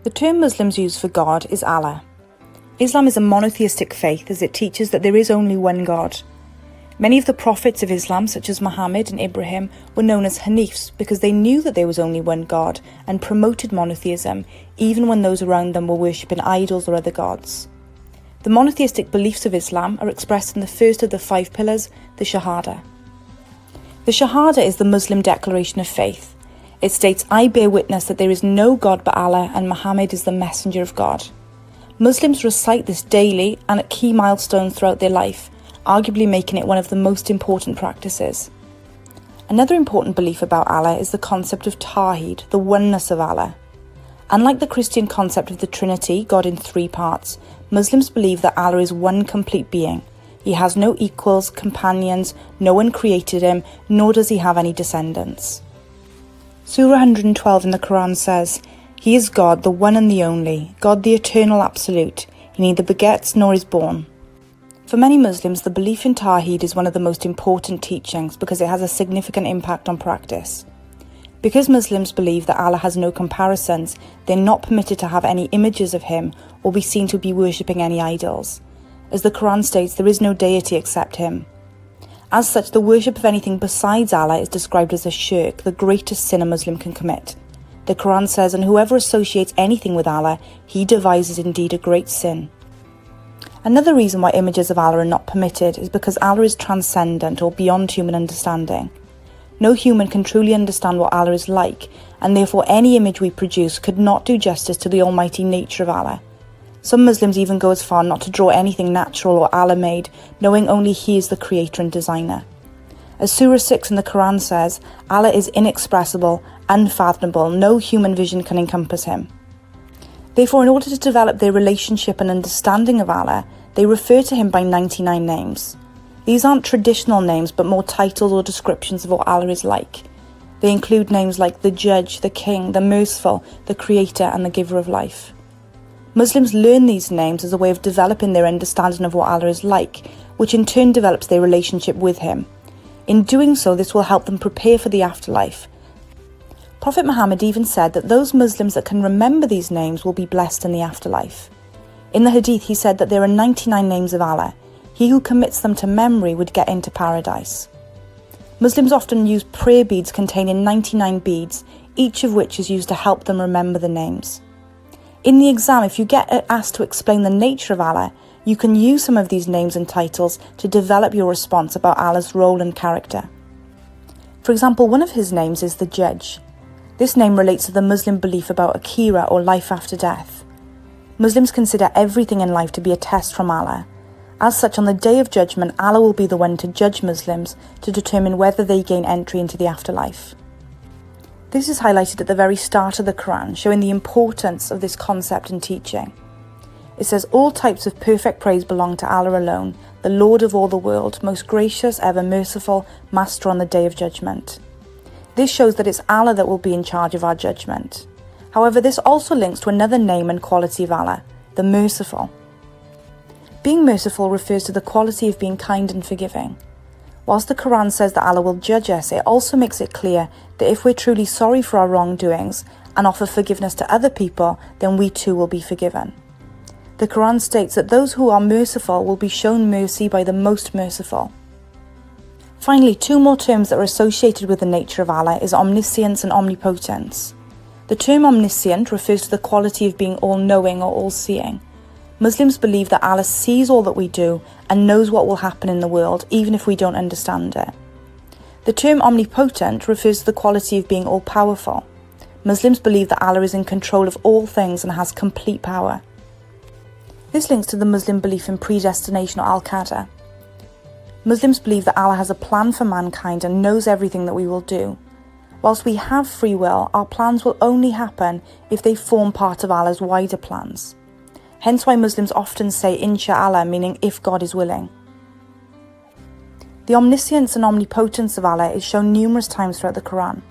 The term Muslims use for God is Allah. Islam is a monotheistic faith as it teaches that there is only one God. Many of the prophets of Islam, such as Muhammad and Ibrahim, were known as Hanifs because they knew that there was only one God and promoted monotheism even when those around them were worshipping idols or other gods. The monotheistic beliefs of Islam are expressed in the first of the 5 pillars, the Shahada. The Shahada is the Muslim declaration of faith. It states, "I bear witness that there is no God but Allah and Muhammad is the messenger of God." Muslims recite this daily and at key milestones throughout their life, arguably making it one of the most important practices. Another important belief about Allah is the concept of Tawheed, the oneness of Allah. Unlike the Christian concept of the Trinity, God in 3 parts, Muslims believe that Allah is one complete being. He has no equals, companions, no one created him, nor does he have any descendants. Surah 112 in the Quran says, "He is God, the one and the only, God the eternal absolute. He neither begets nor is born." For many Muslims, the belief in Tawheed is one of the most important teachings because it has a significant impact on practice. Because Muslims believe that Allah has no comparisons, they're not permitted to have any images of him or be seen to be worshipping any idols. As the Quran states, there is no deity except him. As such, the worship of anything besides Allah is described as a shirk, the greatest sin a Muslim can commit. The Quran says, "And whoever associates anything with Allah, he devises indeed a great sin." Another reason why images of Allah are not permitted is because Allah is transcendent or beyond human understanding. No human can truly understand what Allah is like, and therefore any image we produce could not do justice to the almighty nature of Allah. Some Muslims even go as far not to draw anything natural or Allah-made, knowing only He is the creator and designer. As Surah 6 in the Quran says, Allah is inexpressible, unfathomable, no human vision can encompass Him. Therefore, in order to develop their relationship and understanding of Allah, they refer to Him by 99 names. These aren't traditional names, but more titles or descriptions of what Allah is like. They include names like the Judge, the King, the Merciful, the Creator, and the Giver of Life. Muslims learn these names as a way of developing their understanding of what Allah is like, which in turn develops their relationship with Him. In doing so, this will help them prepare for the afterlife. Prophet Muhammad even said that those Muslims that can remember these names will be blessed in the afterlife. In the Hadith, he said that there are 99 names of Allah. He who commits them to memory would get into paradise. Muslims often use prayer beads containing 99 beads, each of which is used to help them remember the names. In the exam, if you get asked to explain the nature of Allah, you can use some of these names and titles to develop your response about Allah's role and character. For example, one of His names is the Judge. This name relates to the Muslim belief about Akhirah or life after death. Muslims consider everything in life to be a test from Allah. As such, on the Day of Judgment, Allah will be the one to judge Muslims to determine whether they gain entry into the afterlife. This is highlighted at the very start of the Quran, showing the importance of this concept and teaching. It says, "All types of perfect praise belong to Allah alone, the Lord of all the world, most gracious, ever merciful, Master on the Day of Judgment." This shows that it's Allah that will be in charge of our judgment. However, this also links to another name and quality of Allah, the Merciful. Being merciful refers to the quality of being kind and forgiving. Whilst the Quran says that Allah will judge us, it also makes it clear that if we're truly sorry for our wrongdoings and offer forgiveness to other people, then we too will be forgiven. The Quran states that those who are merciful will be shown mercy by the most merciful. Finally, 2 more terms that are associated with the nature of Allah is omniscience and omnipotence. The term omniscient refers to the quality of being all-knowing or all-seeing. Muslims believe that Allah sees all that we do and knows what will happen in the world, even if we don't understand it. The term omnipotent refers to the quality of being all-powerful. Muslims believe that Allah is in control of all things and has complete power. This links to the Muslim belief in predestination or al-qadar. Muslims believe that Allah has a plan for mankind and knows everything that we will do. Whilst we have free will, our plans will only happen if they form part of Allah's wider plans. Hence why Muslims often say Insha'Allah, meaning if God is willing. The omniscience and omnipotence of Allah is shown numerous times throughout the Quran.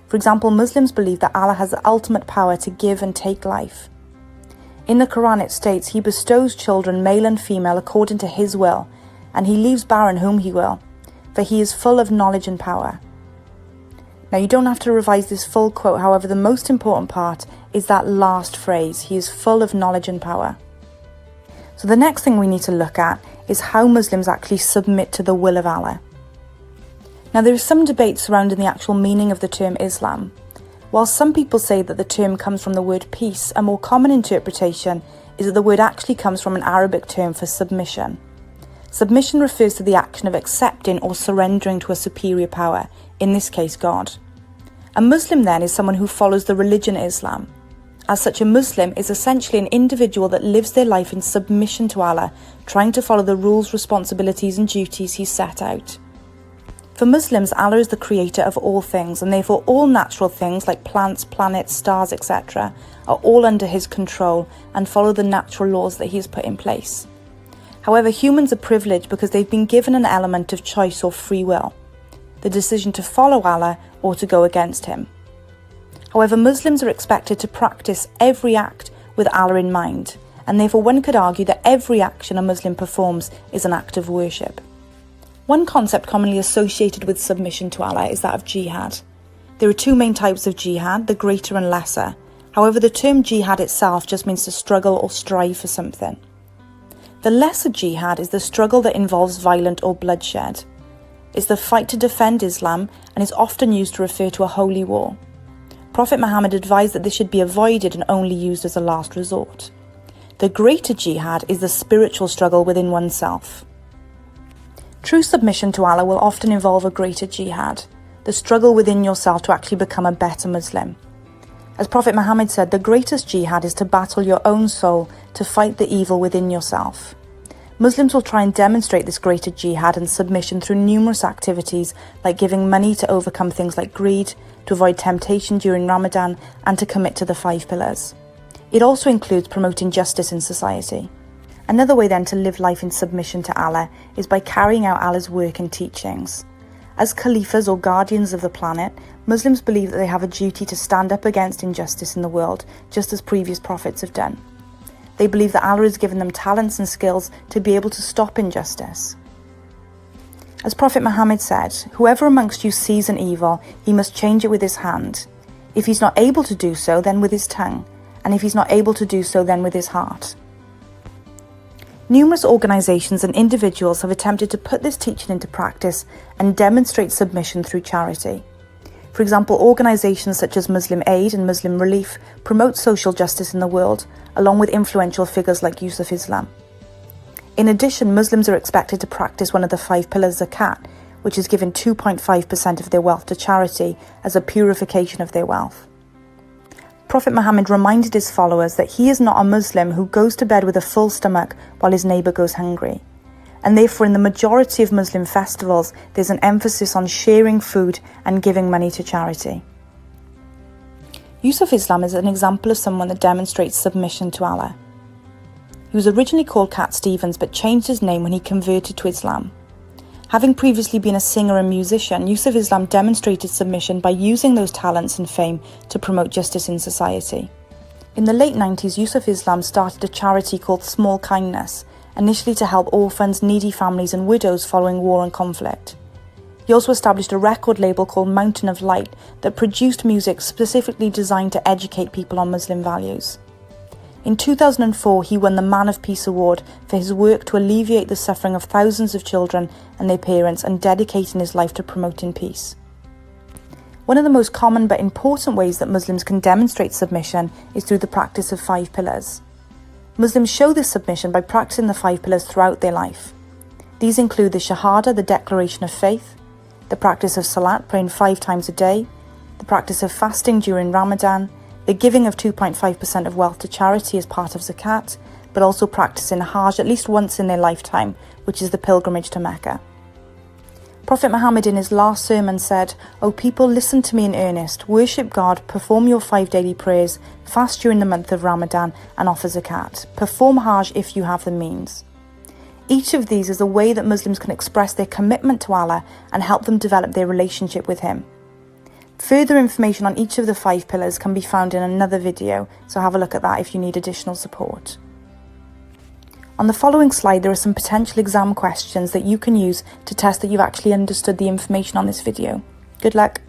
For example, Muslims believe that Allah has the ultimate power to give and take life. In the Quran it states, He bestows children male and female according to His will, and He leaves barren whom He will, for He is full of knowledge and power. Now you don't have to revise this full quote, however the most important part is that last phrase, he is full of knowledge and power. So the next thing we need to look at is how Muslims actually submit to the will of Allah. Now there is some debate surrounding the actual meaning of the term Islam. While some people say that the term comes from the word peace, a more common interpretation is that the word actually comes from an Arabic term for submission. Submission refers to the action of accepting or surrendering to a superior power, in this case God. A Muslim then is someone who follows the religion Islam. As such, a Muslim is essentially an individual that lives their life in submission to Allah, trying to follow the rules, responsibilities and duties He set out. For Muslims, Allah is the creator of all things, and therefore all natural things like plants, planets, stars, etc. are all under His control and follow the natural laws that He has put in place. However, humans are privileged because they've been given an element of choice or free will, the decision to follow Allah or to go against Him. However, Muslims are expected to practice every act with Allah in mind, and therefore one could argue that every action a Muslim performs is an act of worship. One concept commonly associated with submission to Allah is that of jihad. There are two main types of jihad, the greater and lesser. However, the term jihad itself just means to struggle or strive for something. The lesser jihad is the struggle that involves violence or bloodshed. It's the fight to defend Islam and is often used to refer to a holy war. Prophet Muhammad advised that this should be avoided and only used as a last resort. The greater jihad is the spiritual struggle within oneself. True submission to Allah will often involve a greater jihad, the struggle within yourself to actually become a better Muslim. As Prophet Muhammad said, the greatest jihad is to battle your own soul, to fight the evil within yourself. Muslims will try and demonstrate this greater jihad and submission through numerous activities like giving money to overcome things like greed, to avoid temptation during Ramadan, and to commit to the 5 pillars. It also includes promoting justice in society. Another way then to live life in submission to Allah is by carrying out Allah's work and teachings. As caliphs or guardians of the planet, Muslims believe that they have a duty to stand up against injustice in the world, just as previous prophets have done. They believe that Allah has given them talents and skills to be able to stop injustice. As Prophet Muhammad said, "Whoever amongst you sees an evil, he must change it with his hand. If he's not able to do so, then with his tongue. And if he's not able to do so, then with his heart." Numerous organisations and individuals have attempted to put this teaching into practice and demonstrate submission through charity. For example, organisations such as Muslim Aid and Muslim Relief promote social justice in the world, along with influential figures like Yusuf Islam. In addition, Muslims are expected to practice one of the 5 pillars zakat, which is given 2.5% of their wealth to charity as a purification of their wealth. Prophet Muhammad reminded his followers that he is not a Muslim who goes to bed with a full stomach while his neighbour goes hungry. And therefore in the majority of Muslim festivals, there's an emphasis on sharing food and giving money to charity. Yusuf Islam is an example of someone that demonstrates submission to Allah. He was originally called Cat Stevens but changed his name when he converted to Islam. Having previously been a singer and musician, Yusuf Islam demonstrated submission by using those talents and fame to promote justice in society. In the late 90s, Yusuf Islam started a charity called Small Kindness, initially to help orphans, needy families and widows following war and conflict. He also established a record label called Mountain of Light that produced music specifically designed to educate people on Muslim values. In 2004, he won the Man of Peace Award for his work to alleviate the suffering of thousands of children and their parents and dedicating his life to promoting peace. One of the most common but important ways that Muslims can demonstrate submission is through the practice of 5 pillars. Muslims show this submission by practicing the 5 pillars throughout their life. These include the Shahada, the declaration of faith, the practice of Salat, praying 5 times a day, the practice of fasting during Ramadan, the giving of 2.5% of wealth to charity as part of zakat, but also practicing Hajj at least once in their lifetime, which is the pilgrimage to Mecca. Prophet Muhammad in his last sermon said, "O people, listen to me in earnest, worship God, perform your 5 daily prayers, fast during the month of Ramadan and offer zakat. Perform Hajj if you have the means." Each of these is a way that Muslims can express their commitment to Allah and help them develop their relationship with Him. Further information on each of the 5 pillars can be found in another video, so have a look at that if you need additional support. On the following slide, there are some potential exam questions that you can use to test that you've actually understood the information on this video. Good luck!